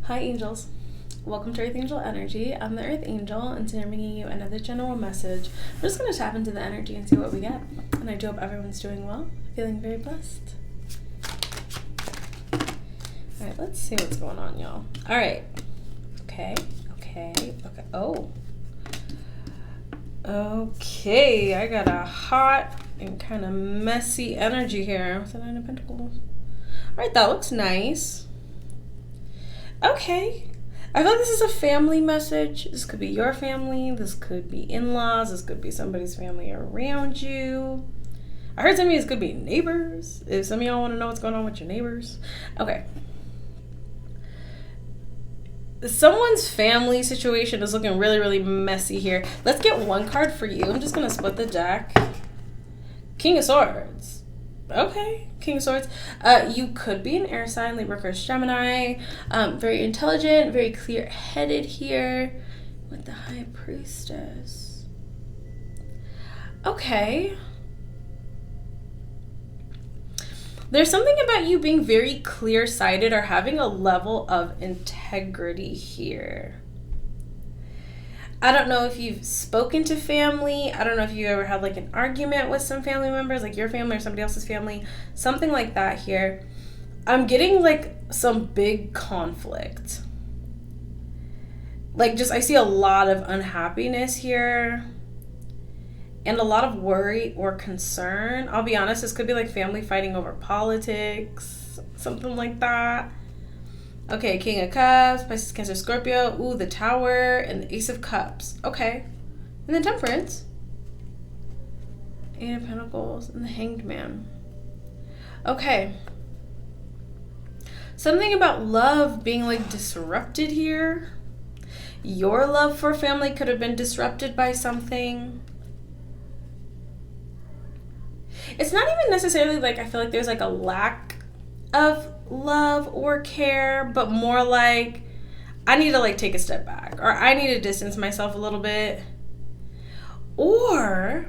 Hi angels, welcome to Earth Angel Energy. I'm the Earth Angel and today I'm bringing you another general message. We're just going to tap into the energy and see what we get. And I do hope everyone's doing well, feeling very blessed. Alright, let's see what's going on, y'all. Alright, okay. Okay, I got a hot and kind of messy energy here with the Nine of Pentacles. Alright, that looks nice. Okay, I feel like this is a family message. This could be your family, this could be in-laws, this could be somebody's family around you. I heard some of these could be neighbors. If some of y'all want to know what's going on with your neighbors. Okay. Someone's family situation is looking really, really messy here. Let's get one card for you. I'm just going to split the deck. King of Swords. Okay, King of Swords. You could be an air sign, Libra, Aquarius, Gemini. Very intelligent, very clear-headed here with the High Priestess. Okay. There's something about you being very clear-sighted or having a level of integrity here. I don't know if you've spoken to family. I don't know if you ever had like an argument with some family members, like your family or somebody else's family, something like that here. I'm getting like some big conflict. Like I see a lot of unhappiness here and a lot of worry or concern. I'll be honest, this could be like family fighting over politics, something like that. Okay, King of Cups, Pisces, Cancer, Scorpio. Ooh, the Tower and the Ace of Cups. Okay. And the Temperance. Eight of Pentacles and the Hanged Man. Okay. Something about love being like disrupted here. Your love for family could have been disrupted by something. It's not even necessarily like I feel like there's like a lack of love or care, but more like I need to like take a step back, or I need to distance myself a little bit, or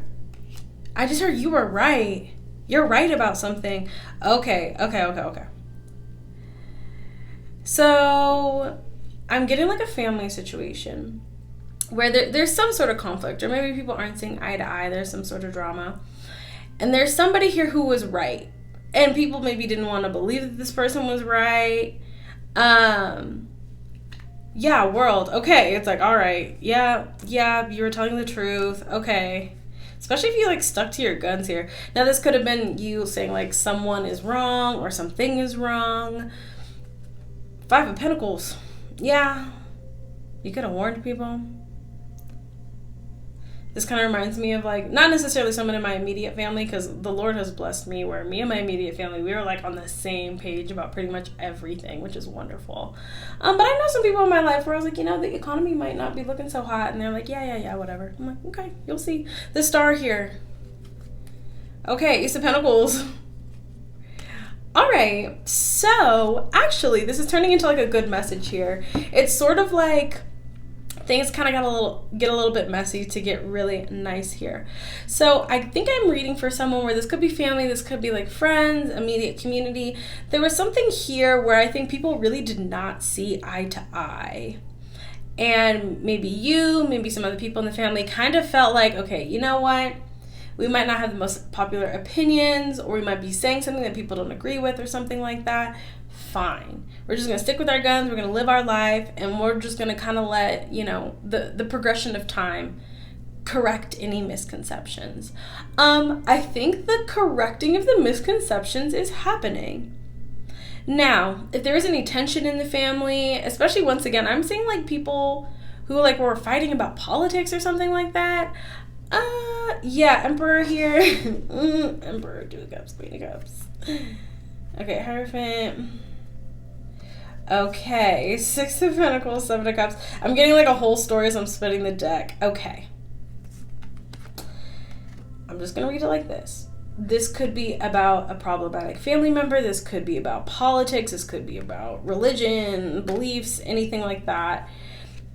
I just heard you were right. You're right about something. Okay. So I'm getting like a family situation where there's some sort of conflict, or maybe people aren't seeing eye to eye. There's some sort of drama, and there's somebody here who was right. And people maybe didn't want to believe that this person was right. Yeah, world. Okay, it's like, all right. Yeah, you were telling the truth. Okay. Especially if you like stuck to your guns here. Now, this could have been you saying like someone is wrong or something is wrong. Five of Pentacles. Yeah. You could have warned people. This kind of reminds me of like, not necessarily someone in my immediate family, because the Lord has blessed me where me and my immediate family, we were like on the same page about pretty much everything, which is wonderful. But I know some people in my life where I was like, the economy might not be looking so hot. And they're like, yeah, whatever. I'm like, okay, you'll see. The star here. Okay, Ace of Pentacles. All right, so actually this is turning into like a good message here. It's sort of like things kind of get a little bit messy to get really nice here. So I think I'm reading for someone where this could be family, this could be like friends, immediate community. There was something here where I think people really did not see eye to eye. And maybe some other people in the family kind of felt like, okay, you know what? We might not have the most popular opinions, or we might be saying something that people don't agree with or something like that. Fine. We're just going to stick with our guns. We're going to live our life, and we're just going to kind of let, the progression of time correct any misconceptions. I think the correcting of the misconceptions is happening. Now, if there is any tension in the family, especially once again, I'm seeing like people who like were fighting about politics or something like that. Yeah, Emperor here. Emperor, Two of Cups, Queen of Cups. Okay, Hierophant. Okay, Six of Pentacles, Seven of Cups. I'm getting like a whole story as I'm splitting the deck. Okay. I'm just going to read it like this. This could be about a problematic family member. This could be about politics. This could be about religion, beliefs, anything like that.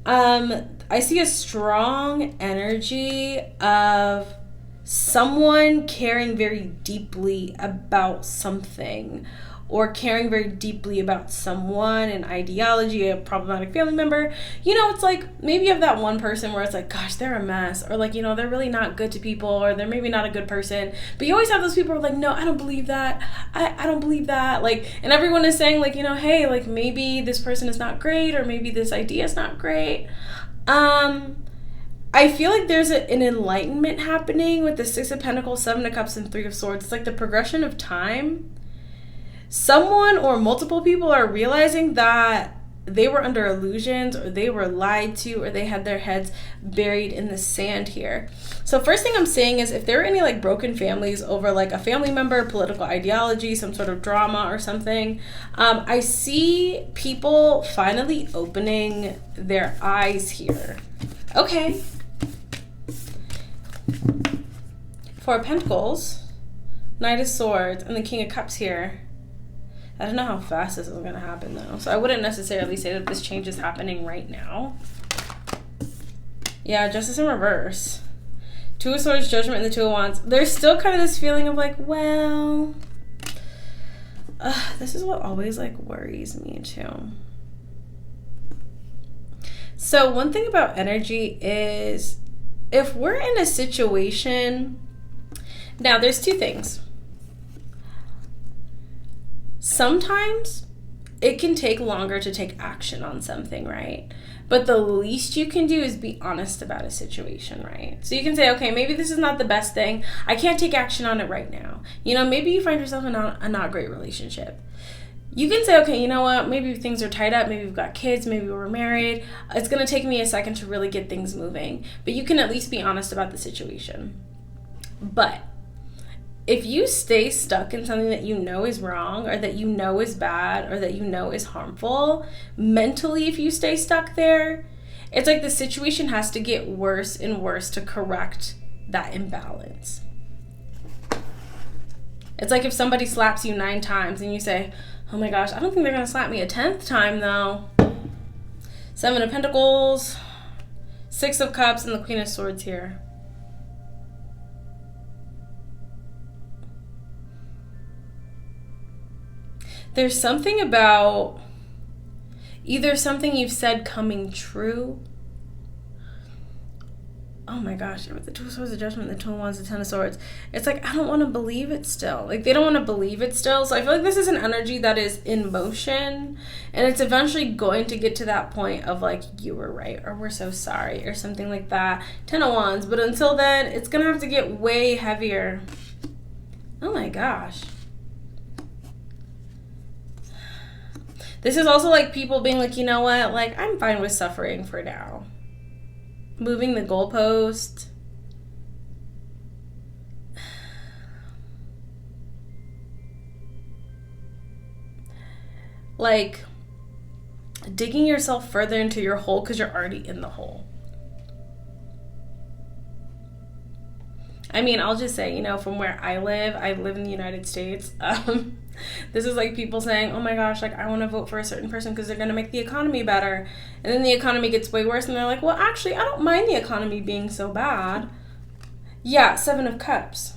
I see a strong energy of someone caring very deeply about something, or caring very deeply about someone, an ideology, a problematic family member, you know, it's like maybe you have that one person where it's like, gosh, they're a mess, or like, you know, they're really not good to people, or they're maybe not a good person. But you always have those people who are like, no, I don't believe that. I don't believe that. Like, and everyone is saying like, you know, hey, like maybe this person is not great, or maybe this idea is not great. I feel like there's an enlightenment happening with the Six of Pentacles, Seven of Cups, and Three of Swords. It's like the progression of time. Someone or multiple people are realizing that they were under illusions, or they were lied to, or they had their heads buried in the sand here. So first thing I'm saying is, if there are any like broken families over like a family member, political ideology, some sort of drama or something, I see people finally opening their eyes here. Okay. Four of Pentacles, Knight of Swords, and the King of Cups here. I don't know how fast this is going to happen though. So I wouldn't necessarily say that this change is happening right now. Yeah, Justice in reverse. Two of Swords, Judgment, and the Two of Wands. There's still kind of this feeling of like, well, this is what always like worries me too. So one thing about energy is, if we're in a situation, now there's two things. Sometimes it can take longer to take action on something, right? But the least you can do is be honest about a situation, right? So you can say, okay, maybe this is not the best thing. I can't take action on it right now. You know, maybe you find yourself in a not great relationship. You can say, okay, you know what? Maybe things are tied up. Maybe we've got kids. Maybe we're married. It's going to take me a second to really get things moving. But you can at least be honest about the situation. But if you stay stuck in something that you know is wrong, or that you know is bad, or that you know is harmful, mentally, if you stay stuck there, it's like the situation has to get worse and worse to correct that imbalance. It's like if somebody slaps you 9 times and you say, oh my gosh, I don't think they're going to slap me a 10th time though. Seven of Pentacles, Six of Cups, and the Queen of Swords here. There's something about either something you've said coming true. Oh my gosh, with the Two of Swords, the Judgment, the Two of Wands, the Ten of Swords. It's like, I don't want to believe it still. Like, they don't want to believe it still. So I feel like this is an energy that is in motion. And it's eventually going to get to that point of like, you were right, or we're so sorry, or something like that. Ten of Wands. But until then, it's going to have to get way heavier. Oh my gosh. This is also like people being like, you know what? Like, I'm fine with suffering for now. Moving the goalpost. Like, digging yourself further into your hole because you're already in the hole. I mean, I'll just say, you know, from where I live in the United States. This is like people saying, oh my gosh, like I want to vote for a certain person because they're going to make the economy better. And then the economy gets way worse and they're like, well, actually, I don't mind the economy being so bad. Yeah, Seven of Cups.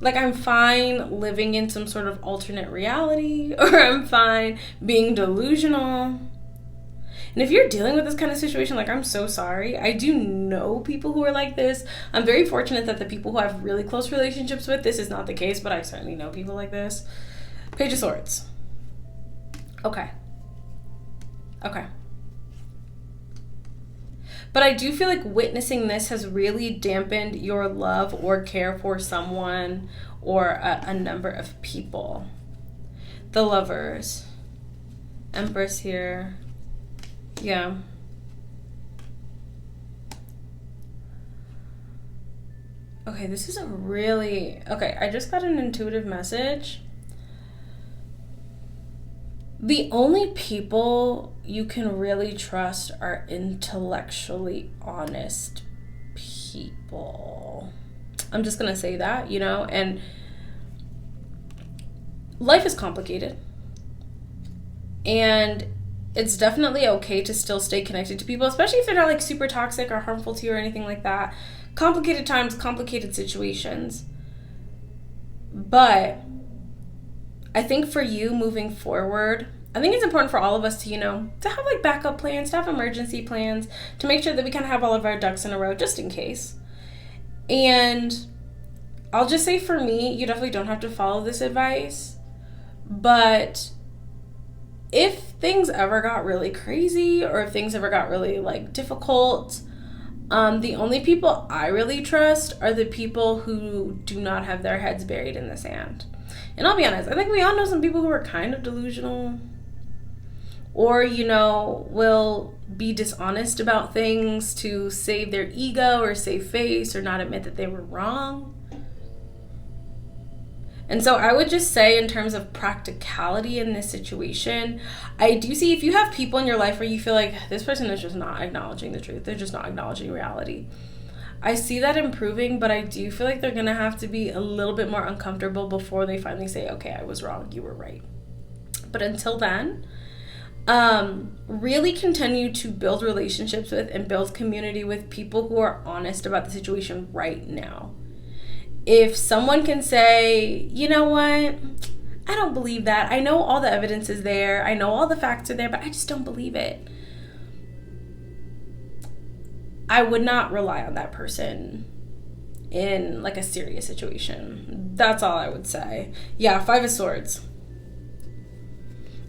Like, I'm fine living in some sort of alternate reality, or I'm fine being delusional. And if you're dealing with this kind of situation, like, I'm so sorry. I do know people who are like this. I'm very fortunate that the people who I have really close relationships with, this is not the case, but I certainly know people like this. Page of Swords. Okay. Okay. But I do feel like witnessing this has really dampened your love or care for someone or a number of people. The Lovers. Empress here. Yeah. Okay, this is a really... Okay, I just got an intuitive message. The only people you can really trust are intellectually honest people. I'm just going to say that, you know, and life is complicated. And it's definitely okay to still stay connected to people, especially if they're not like super toxic or harmful to you or anything like that. Complicated times, complicated situations. But I think for you moving forward, I think it's important for all of us to, to have like backup plans, to have emergency plans, to make sure that we kind of have all of our ducks in a row just in case. And I'll just say for me, you definitely don't have to follow this advice. But if things ever got really crazy or if things ever got really like difficult, the only people I really trust are the people who do not have their heads buried in the sand. And I'll be honest, I think we all know some people who are kind of delusional or, will be dishonest about things to save their ego or save face or not admit that they were wrong. And so I would just say in terms of practicality in this situation, I do see if you have people in your life where you feel like this person is just not acknowledging the truth, they're just not acknowledging reality. I see that improving, but I do feel like they're going to have to be a little bit more uncomfortable before they finally say, okay, I was wrong, you were right. But until then, really continue to build relationships with and build community with people who are honest about the situation right now. If someone can say, you know what, I don't believe that. I know all the evidence is there. I know all the facts are there, but I just don't believe it. I would not rely on that person in like a serious situation. That's all I would say. Yeah, 5 of Swords.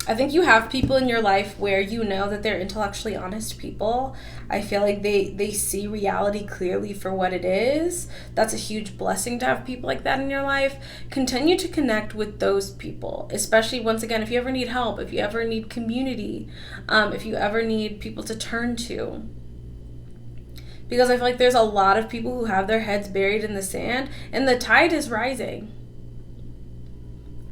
I think you have people in your life where you know that they're intellectually honest people. I feel like they see reality clearly for what it is. That's a huge blessing to have people like that in your life. Continue to connect with those people, especially once again, if you ever need help, if you ever need community, if you ever need people to turn to. Because I feel like there's a lot of people who have their heads buried in the sand and the tide is rising.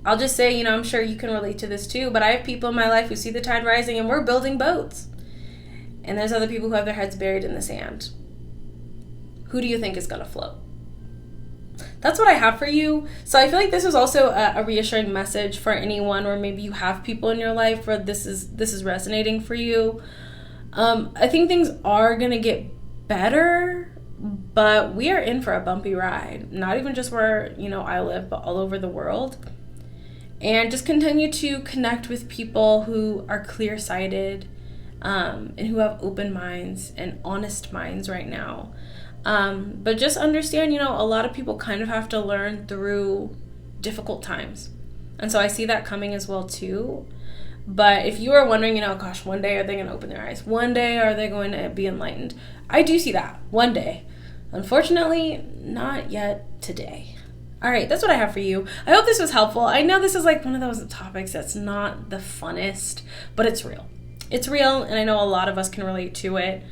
I'll just say, I'm sure you can relate to this too, but I have people in my life who see the tide rising and we're building boats. And there's other people who have their heads buried in the sand. Who do you think is going to float? That's what I have for you. So I feel like this is also a reassuring message for anyone, or maybe you have people in your life where this is resonating for you. I think things are going to get better, but we are in for a bumpy ride. Not even just where, I live, but all over the world. And just continue to connect with people who are clear-sighted and who have open minds and honest minds right now. But just understand, a lot of people kind of have to learn through difficult times. And so I see that coming as well too. But if you are wondering, gosh, one day are they going to open their eyes? One day are they going to be enlightened? I do see that one day. Unfortunately, not yet today. All right, that's what I have for you. I hope this was helpful. I know this is like one of those topics that's not the funnest, but it's real. It's real, and I know a lot of us can relate to it.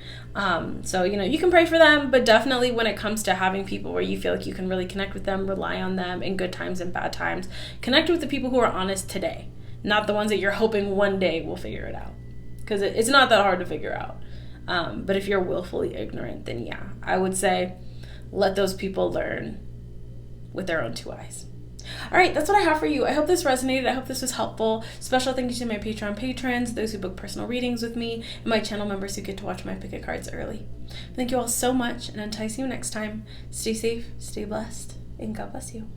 So, you can pray for them, but definitely when it comes to having people where you feel like you can really connect with them, rely on them in good times and bad times, connect with the people who are honest today, not the ones that you're hoping one day will figure it out. Because it's not that hard to figure out. But if you're willfully ignorant, then yeah, I would say let those people learn with their own 2 eyes. All right, that's what I have for you. I hope this resonated. I hope this was helpful. Special thank you to my Patreon patrons, those who book personal readings with me, and my channel members who get to watch my pick of cards early. Thank you all so much, and until I see you next time, stay safe, stay blessed, and God bless you.